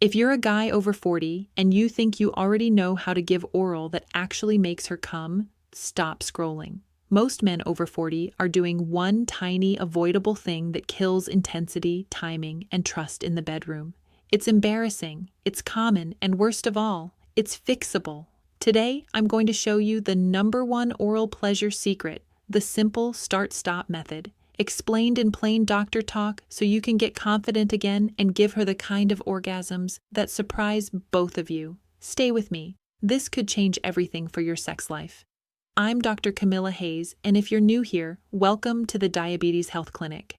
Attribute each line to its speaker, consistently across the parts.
Speaker 1: If you're a guy over 40 and you think you already know how to give oral that actually makes her come, stop scrolling. Most men over 40 are doing one tiny avoidable thing that kills intensity, timing, and trust in the bedroom. It's embarrassing, it's common, and worst of all, it's fixable. Today, I'm going to show you the #1 oral pleasure secret, the simple start-stop method, explained in plain doctor talk so you can get confident again and give her the kind of orgasms that surprise both of you. Stay with me. This could change everything for your sex life. I'm Dr. Camilla Hayes, and if you're new here, welcome to the Diabetes Health Clinic.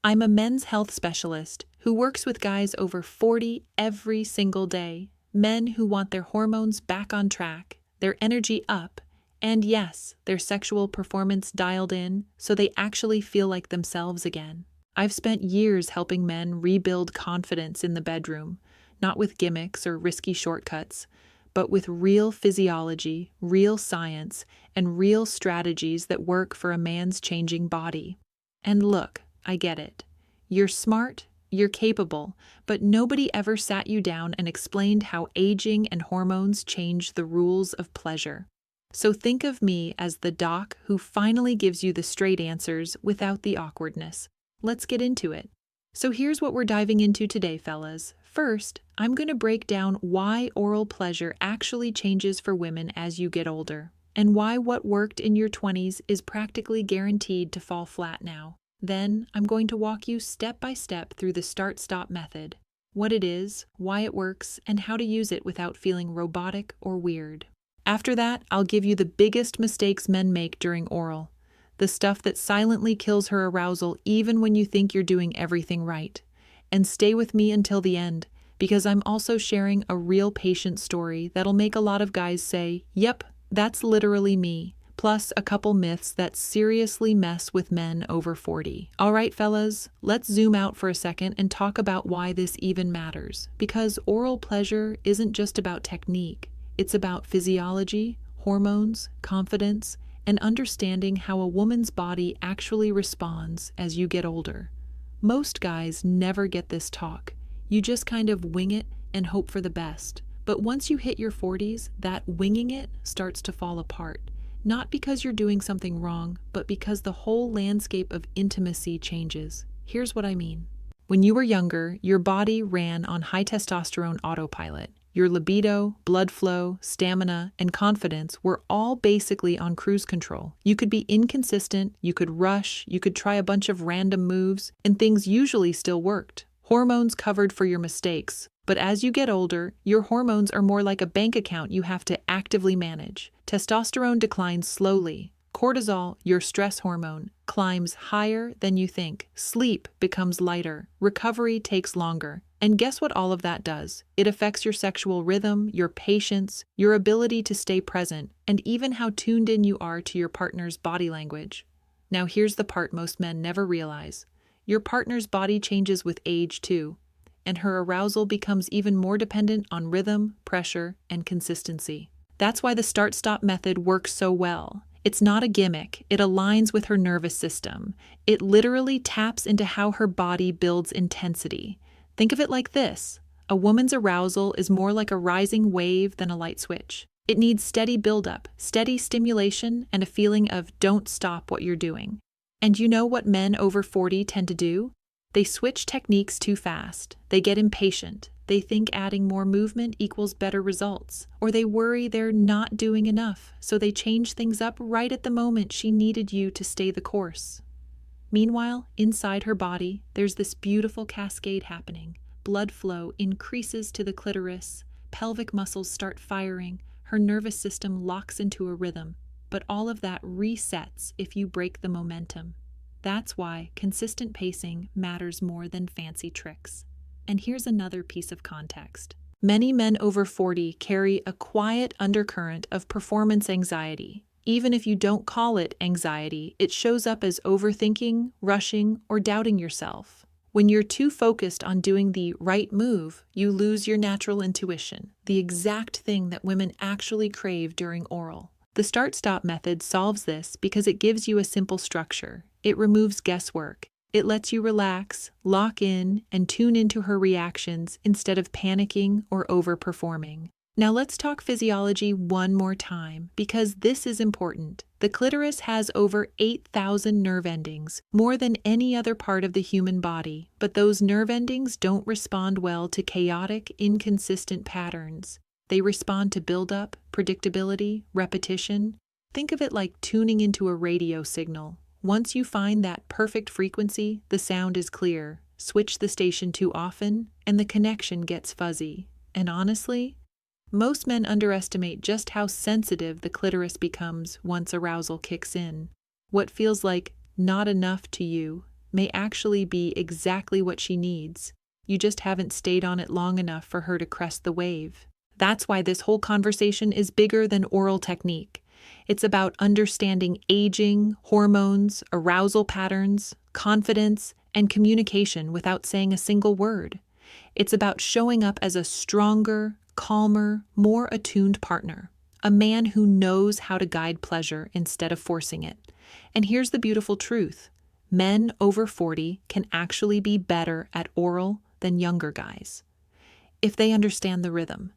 Speaker 1: I'm a men's health specialist who works with guys over 40 every single day, men who want their hormones back on track, their energy up, and yes, their sexual performance dialed in so they actually feel like themselves again. I've spent years helping men rebuild confidence in the bedroom, not with gimmicks or risky shortcuts, but with real physiology, real science, and real strategies that work for a man's changing body. And look, I get it. You're smart, you're capable, but nobody ever sat you down and explained how aging and hormones change the rules of pleasure. So think of me as the doc who finally gives you the straight answers without the awkwardness. Let's get into it. So here's what we're diving into today, fellas. First, I'm going to break down why oral pleasure actually changes for women as you get older, and why what worked in your 20s is practically guaranteed to fall flat now. Then, I'm going to walk you step by step through the start-stop method, what it is, why it works, and how to use it without feeling robotic or weird. After that, I'll give you the biggest mistakes men make during oral, the stuff that silently kills her arousal even when you think you're doing everything right. And stay with me until the end, because I'm also sharing a real patient story that'll make a lot of guys say, "Yep, that's literally me," plus a couple myths that seriously mess with men over 40. All right, fellas, let's zoom out for a second and talk about why this even matters. Because oral pleasure isn't just about technique, it's about physiology, hormones, confidence, and understanding how a woman's body actually responds as you get older. Most guys never get this talk. You just kind of wing it and hope for the best. But once you hit your 40s, that winging it starts to fall apart. Not because you're doing something wrong, but because the whole landscape of intimacy changes. Here's what I mean. When you were younger, your body ran on high testosterone autopilot. Your libido, blood flow, stamina, and confidence were all basically on cruise control. You could be inconsistent, you could rush, you could try a bunch of random moves, and things usually still worked. Hormones covered for your mistakes. But as you get older, your hormones are more like a bank account you have to actively manage. Testosterone declines slowly. Cortisol, your stress hormone, climbs higher than you think. Sleep becomes lighter. Recovery takes longer. And guess what all of that does? It affects your sexual rhythm, your patience, your ability to stay present, and even how tuned in you are to your partner's body language. Now here's the part most men never realize. Your partner's body changes with age too, and her arousal becomes even more dependent on rhythm, pressure, and consistency. That's why the start-stop method works so well. It's not a gimmick. It aligns with her nervous system. It literally taps into how her body builds intensity. Think of it like this. A woman's arousal is more like a rising wave than a light switch. It needs steady buildup, steady stimulation, and a feeling of don't stop what you're doing. And you know what men over 40 tend to do? They switch techniques too fast. They get impatient. They think adding more movement equals better results. Or they worry they're not doing enough, so they change things up right at the moment she needed you to stay the course. Meanwhile, inside her body, there's this beautiful cascade happening. Blood flow increases to the clitoris, pelvic muscles start firing, her nervous system locks into a rhythm. But all of that resets if you break the momentum. That's why consistent pacing matters more than fancy tricks. And here's another piece of context. Many men over 40 carry a quiet undercurrent of performance anxiety. Even if you don't call it anxiety, it shows up as overthinking, rushing, or doubting yourself. When you're too focused on doing the right move, you lose your natural intuition, the exact thing that women actually crave during oral. The start-stop method solves this because it gives you a simple structure. It removes guesswork. It lets you relax, lock in, and tune into her reactions instead of panicking or overperforming. Now let's talk physiology one more time, because this is important. The clitoris has over 8,000 nerve endings, more than any other part of the human body, but those nerve endings don't respond well to chaotic, inconsistent patterns. They respond to buildup, predictability, repetition. Think of it like tuning into a radio signal. Once you find that perfect frequency, the sound is clear. Switch the station too often, and the connection gets fuzzy. And honestly, most men underestimate just how sensitive the clitoris becomes once arousal kicks in. What feels like not enough to you may actually be exactly what she needs. You just haven't stayed on it long enough for her to crest the wave. That's why this whole conversation is bigger than oral technique. It's about understanding aging, hormones, arousal patterns, confidence, and communication without saying a single word. It's about showing up as a stronger, calmer, more attuned partner, a man who knows how to guide pleasure instead of forcing it. And here's the beautiful truth. Men over 40 can actually be better at oral than younger guys, if they understand the rhythm.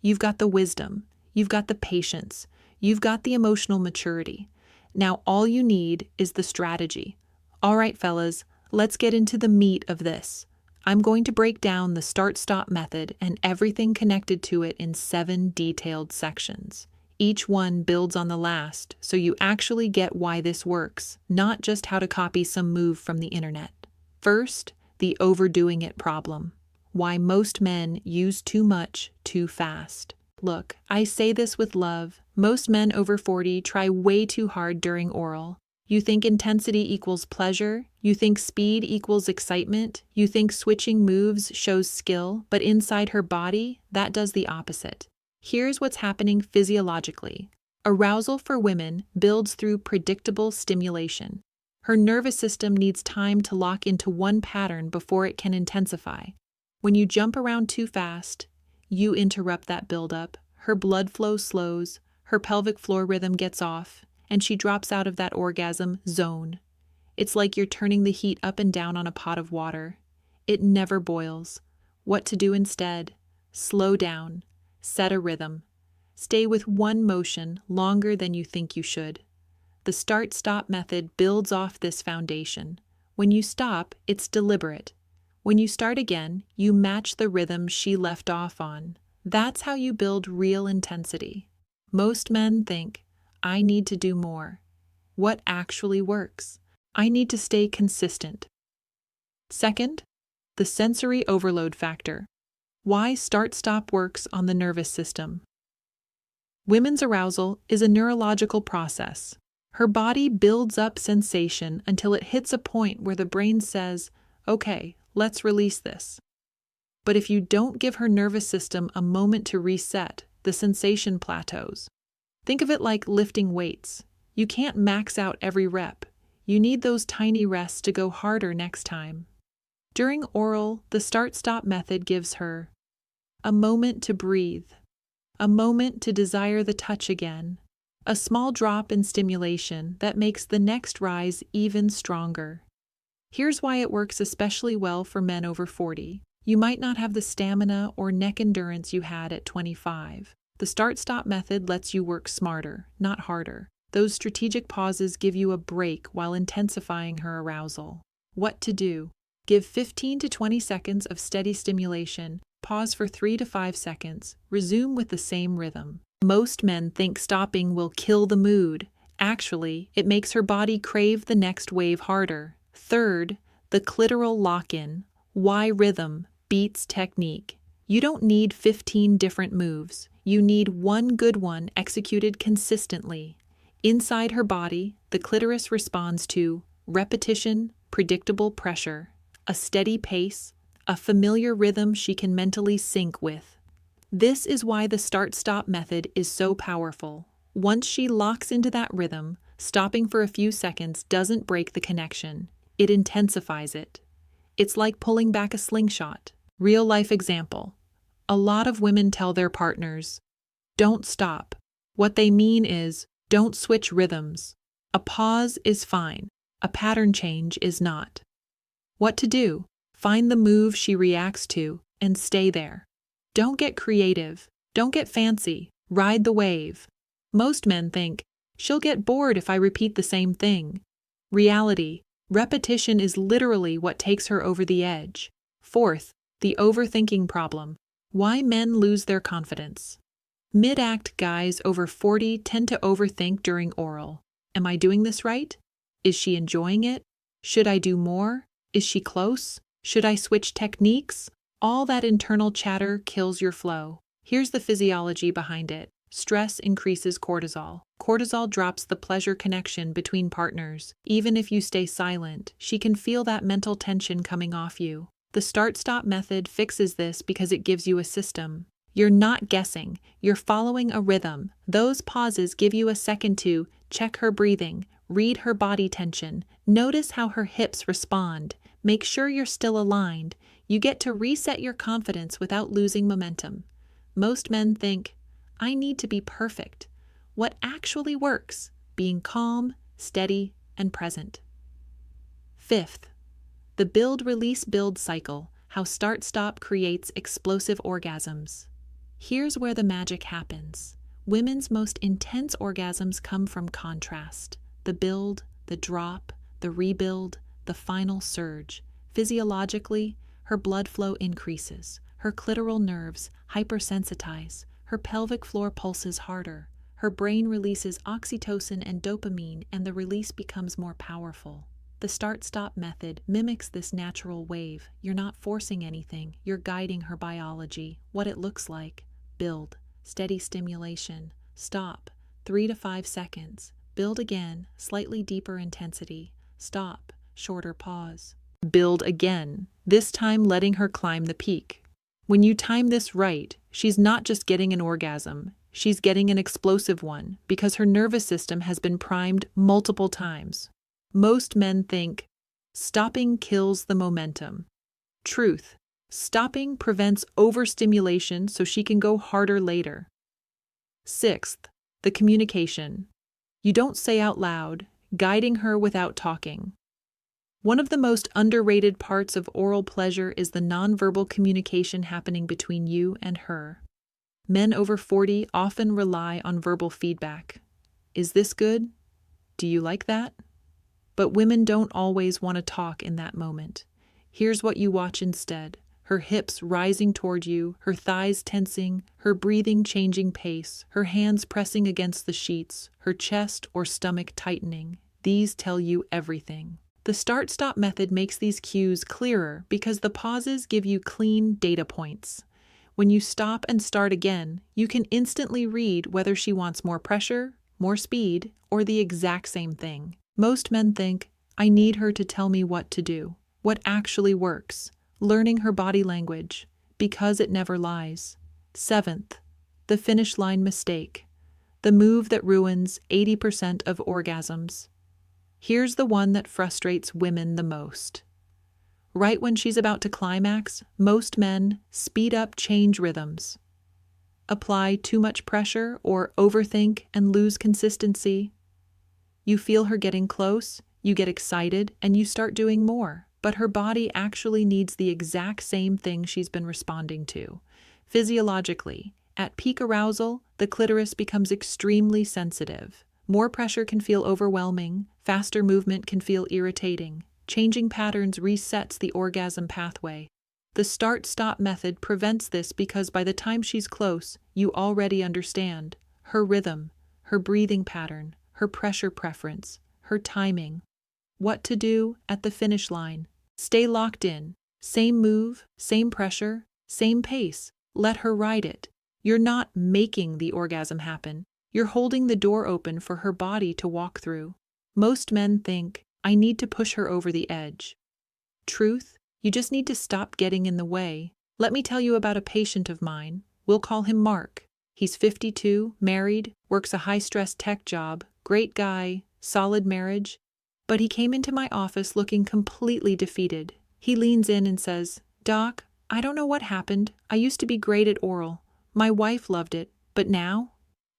Speaker 1: You've got the wisdom, you've got the patience, you've got the emotional maturity. Now all you need is the strategy. All right, fellas, let's get into the meat of this. I'm going to break down the start-stop method and everything connected to it in 7 detailed sections. Each one builds on the last, so you actually get why this works, not just how to copy some move from the internet. First, the overdoing it problem. Why most men use too much too fast. Look, I say this with love. Most men over 40 try way too hard during oral. You think intensity equals pleasure, you think speed equals excitement, you think switching moves shows skill, but inside her body, that does the opposite. Here's what's happening physiologically. Arousal for women builds through predictable stimulation. Her nervous system needs time to lock into one pattern before it can intensify. When you jump around too fast, you interrupt that buildup, her blood flow slows, her pelvic floor rhythm gets off, and she drops out of that orgasm zone. It's like you're turning the heat up and down on a pot of water. It never boils. What to do instead? Slow down. Set a rhythm. Stay with one motion longer than you think you should. The start-stop method builds off this foundation. When you stop, it's deliberate. When you start again, you match the rhythm she left off on. That's how you build real intensity. Most men think, I need to do more. What actually works? I need to stay consistent. Second, the sensory overload factor. Why start-stop works on the nervous system. Women's arousal is a neurological process. Her body builds up sensation until it hits a point where the brain says, okay, let's release this. But if you don't give her nervous system a moment to reset, the sensation plateaus. Think of it like lifting weights. You can't max out every rep. You need those tiny rests to go harder next time. During oral, the start-stop method gives her a moment to breathe, a moment to desire the touch again, a small drop in stimulation that makes the next rise even stronger. Here's why it works especially well for men over 40. You might not have the stamina or neck endurance you had at 25. The start-stop method lets you work smarter, not harder. Those strategic pauses give you a break while intensifying her arousal. What to do? Give 15 to 20 seconds of steady stimulation, pause for 3 to 5 seconds, resume with the same rhythm. Most men think stopping will kill the mood. Actually, it makes her body crave the next wave harder. Third, the clitoral lock-in. Why rhythm beats technique? You don't need 15 different moves. You need one good one executed consistently. Inside her body, the clitoris responds to repetition, predictable pressure, a steady pace, a familiar rhythm she can mentally sync with. This is why the start-stop method is so powerful. Once she locks into that rhythm, stopping for a few seconds doesn't break the connection. It intensifies it. It's like pulling back a slingshot. Real-life example. A lot of women tell their partners, don't stop. What they mean is, don't switch rhythms. A pause is fine. A pattern change is not. What to do? Find the move she reacts to and stay there. Don't get creative. Don't get fancy. Ride the wave. Most men think, she'll get bored if I repeat the same thing. Reality, repetition is literally what takes her over the edge. Fourth, the overthinking problem. Why men lose their confidence. Mid-act guys over 40 tend to overthink during oral. Am I doing this right? Is she enjoying it? Should I do more? Is she close? Should I switch techniques? All that internal chatter kills your flow. Here's the physiology behind it. Stress increases cortisol. Cortisol drops the pleasure connection between partners. Even if you stay silent, she can feel that mental tension coming off you. The start-stop method fixes this because it gives you a system. You're not guessing, you're following a rhythm. Those pauses give you a second to check her breathing, read her body tension, notice how her hips respond, make sure you're still aligned. You get to reset your confidence without losing momentum. Most men think, I need to be perfect. What actually works? Being calm, steady, and present. Fifth, the build-release-build cycle, how start-stop creates explosive orgasms. Here's where the magic happens. Women's most intense orgasms come from contrast. The build, the drop, the rebuild, the final surge. Physiologically, her blood flow increases. Her clitoral nerves hypersensitize. Her pelvic floor pulses harder. Her brain releases oxytocin and dopamine, and the release becomes more powerful. The start-stop method mimics this natural wave. You're not forcing anything. You're guiding her biology, what it looks like. Build, steady stimulation. Stop, 3 to 5 seconds. Build again, slightly deeper intensity. Stop, shorter pause. Build again, this time letting her climb the peak. When you time this right, she's not just getting an orgasm, she's getting an explosive one because her nervous system has been primed multiple times. Most men think, stopping kills the momentum. Truth, stopping prevents overstimulation so she can go harder later. Sixth, the communication. You don't say out loud, guiding her without talking. One of the most underrated parts of oral pleasure is the nonverbal communication happening between you and her. Men over 40 often rely on verbal feedback. Is this good? Do you like that? But women don't always want to talk in that moment. Here's what you watch instead. Her hips rising toward you, her thighs tensing, her breathing changing pace, her hands pressing against the sheets, her chest or stomach tightening. These tell you everything. The start-stop method makes these cues clearer because the pauses give you clean data points. When you stop and start again, you can instantly read whether she wants more pressure, more speed, or the exact same thing. Most men think, I need her to tell me what to do, what actually works, learning her body language, because it never lies. Seventh, the finish line mistake, the move that ruins 80% of orgasms. Here's the one that frustrates women the most. Right when she's about to climax, most men speed up, change rhythms, apply too much pressure or overthink and lose consistency. You feel her getting close, you get excited, and you start doing more, but her body actually needs the exact same thing she's been responding to. Physiologically, at peak arousal, the clitoris becomes extremely sensitive. More pressure can feel overwhelming, faster movement can feel irritating. Changing patterns resets the orgasm pathway. The start-stop method prevents this because by the time she's close, you already understand her rhythm, her breathing pattern, her pressure preference, her timing. What to do at the finish line. Stay locked in. Same move, same pressure, same pace. Let her ride it. You're not making the orgasm happen. You're holding the door open for her body to walk through. Most men think, I need to push her over the edge. Truth, you just need to stop getting in the way. Let me tell you about a patient of mine. We'll call him Mark. He's 52, married, works a high-stress tech job, great guy, solid marriage. But he came into my office looking completely defeated. He leans in and says, Doc, I don't know what happened. I used to be great at oral. My wife loved it, but now?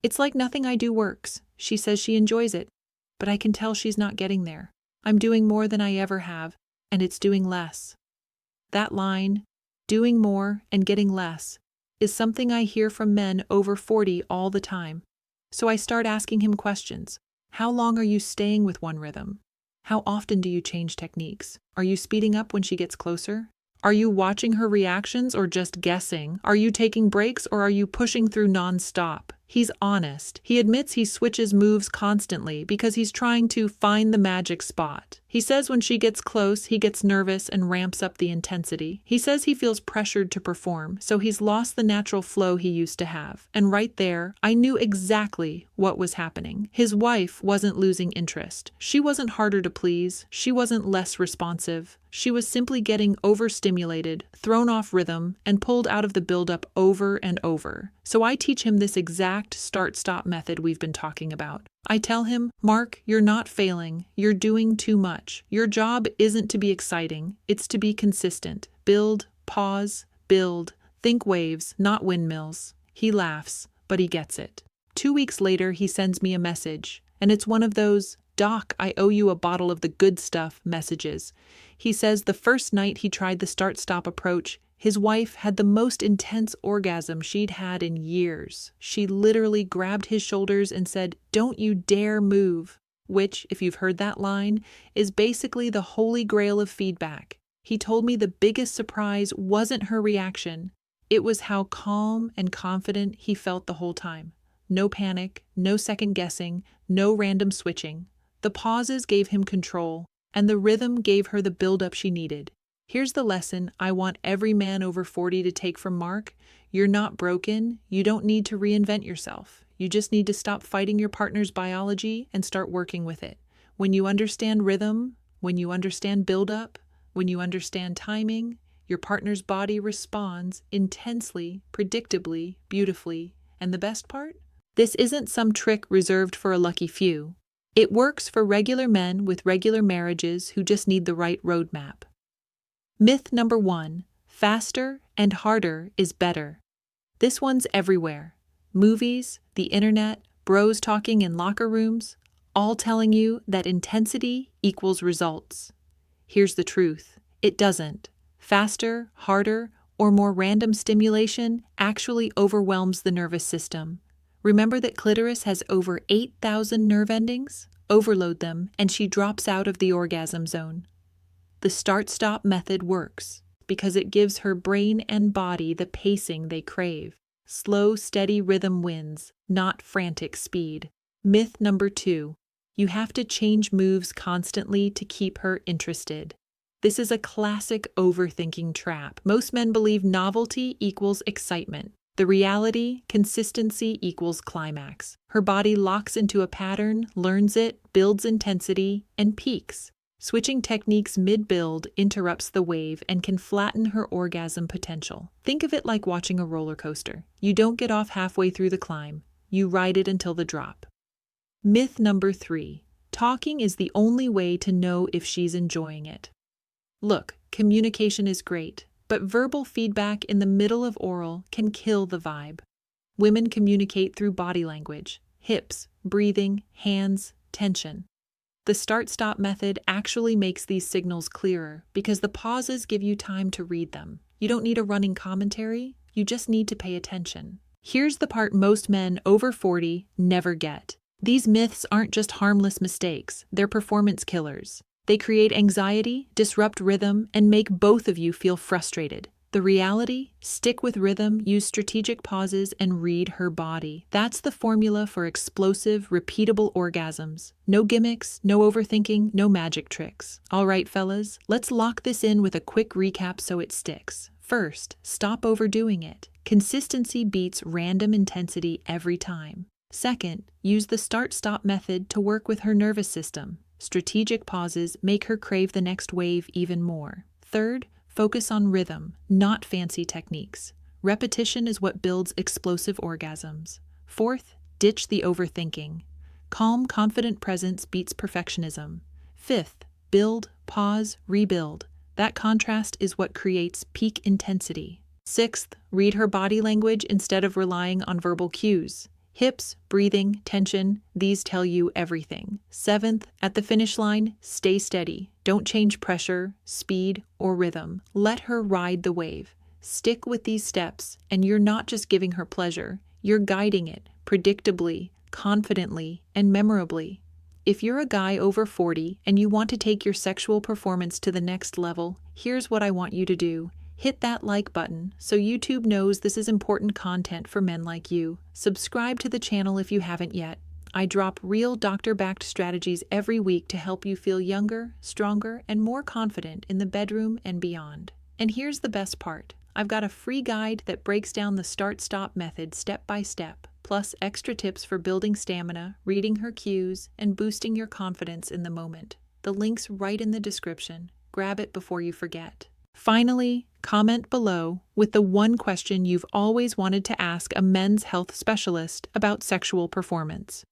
Speaker 1: It's like nothing I do works. She says she enjoys it, but I can tell she's not getting there. I'm doing more than I ever have, and it's doing less. That line, doing more and getting less, is something I hear from men over 40 all the time. So I start asking him questions. How long are you staying with one rhythm? How often do you change techniques? Are you speeding up when she gets closer? Are you watching her reactions or just guessing? Are you taking breaks or are you pushing through non-stop? He's honest. He admits he switches moves constantly because he's trying to find the magic spot. He says when she gets close, he gets nervous and ramps up the intensity. He says he feels pressured to perform, so he's lost the natural flow he used to have. And right there, I knew exactly what was happening. His wife wasn't losing interest. She wasn't harder to please. She wasn't less responsive. She was simply getting overstimulated, thrown off rhythm, and pulled out of the buildup over and over. So I teach him this exact start-stop method we've been talking about. I tell him, Mark, you're not failing. You're doing too much. Your job isn't to be exciting. It's to be consistent. Build, pause, build. Think waves, not windmills. He laughs, but he gets it. 2 weeks later, he sends me a message, and it's one of those, Doc, I owe you a bottle of the good stuff messages. He says the first night he tried the start-stop approach, his wife had the most intense orgasm she'd had in years. She literally grabbed his shoulders and said, "Don't you dare move," which, if you've heard that line, is basically the holy grail of feedback. He told me the biggest surprise wasn't her reaction. It was how calm and confident he felt the whole time. No panic, no second guessing, no random switching. The pauses gave him control, and the rhythm gave her the buildup she needed. Here's the lesson I want every man over 40 to take from Mark. You're not broken. You don't need to reinvent yourself. You just need to stop fighting your partner's biology and start working with it. When you understand rhythm, when you understand buildup, when you understand timing, your partner's body responds intensely, predictably, beautifully. And the best part? This isn't some trick reserved for a lucky few. It works for regular men with regular marriages who just need the right roadmap. Myth number 1, faster and harder is better. This one's everywhere. Movies, the internet, bros talking in locker rooms, all telling you that intensity equals results. Here's the truth. It doesn't. Faster, harder, or more random stimulation actually overwhelms the nervous system. Remember that clitoris has over 8,000 nerve endings? Overload them, and she drops out of the orgasm zone. The start-stop method works because it gives her brain and body the pacing they crave. Slow, steady rhythm wins, not frantic speed. Myth number 2, you have to change moves constantly to keep her interested. This is a classic overthinking trap. Most men believe novelty equals excitement. The reality, consistency equals climax. Her body locks into a pattern, learns it, builds intensity, and peaks. Switching techniques mid-build interrupts the wave and can flatten her orgasm potential. Think of it like watching a roller coaster. You don't get off halfway through the climb. You ride it until the drop. Myth number 3. Talking is the only way to know if she's enjoying it. Look, communication is great, but verbal feedback in the middle of oral can kill the vibe. Women communicate through body language, hips, breathing, hands, tension. The start-stop method actually makes these signals clearer because the pauses give you time to read them. You don't need a running commentary, you just need to pay attention. Here's the part most men over 40 never get. These myths aren't just harmless mistakes, they're performance killers. They create anxiety, disrupt rhythm, and make both of you feel frustrated. The reality? Stick with rhythm, use strategic pauses, and read her body. That's the formula for explosive, repeatable orgasms. No gimmicks, no overthinking, no magic tricks. All right, fellas, let's lock this in with a quick recap so it sticks. First, stop overdoing it. Consistency beats random intensity every time. Second, use the start-stop method to work with her nervous system. Strategic pauses make her crave the next wave even more. Third, focus on rhythm, not fancy techniques. Repetition is what builds explosive orgasms. Fourth, ditch the overthinking. Calm, confident presence beats perfectionism. Fifth, build, pause, rebuild. That contrast is what creates peak intensity. Sixth, read her body language instead of relying on verbal cues. Hips, breathing, tension, these tell you everything. 7th, at the finish line, stay steady. Don't change pressure, speed, or rhythm. Let her ride the wave. Stick with these steps, and you're not just giving her pleasure, you're guiding it predictably, confidently, and memorably. If you're a guy over 40 and you want to take your sexual performance to the next level, here's what I want you to do. Hit that like button so YouTube knows this is important content for men like you. Subscribe to the channel if you haven't yet. I drop real doctor-backed strategies every week to help you feel younger, stronger, and more confident in the bedroom and beyond. And here's the best part. I've got a free guide that breaks down the start-stop method step by step, plus extra tips for building stamina, reading her cues, and boosting your confidence in the moment. The link's right in the description. Grab it before you forget. Finally, comment below with the one question you've always wanted to ask a men's health specialist about sexual performance.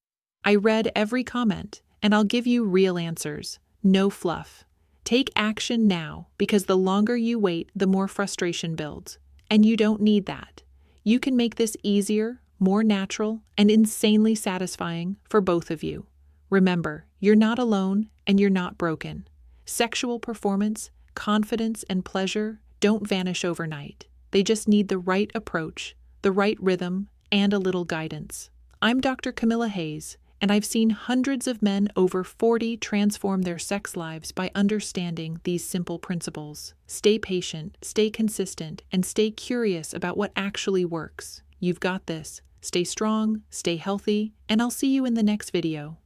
Speaker 1: I read every comment, and I'll give you real answers. No fluff. Take action now, because the longer you wait, the more frustration builds. And you don't need that. You can make this easier, more natural, and insanely satisfying for both of you. Remember, you're not alone, and you're not broken. Sexual performance, confidence, and pleasure don't vanish overnight. They just need the right approach, the right rhythm, and a little guidance. I'm Dr. Camilla Hayes, and I've seen hundreds of men over 40 transform their sex lives by understanding these simple principles. Stay patient, stay consistent, and stay curious about what actually works. You've got this. Stay strong, stay healthy, and I'll see you in the next video.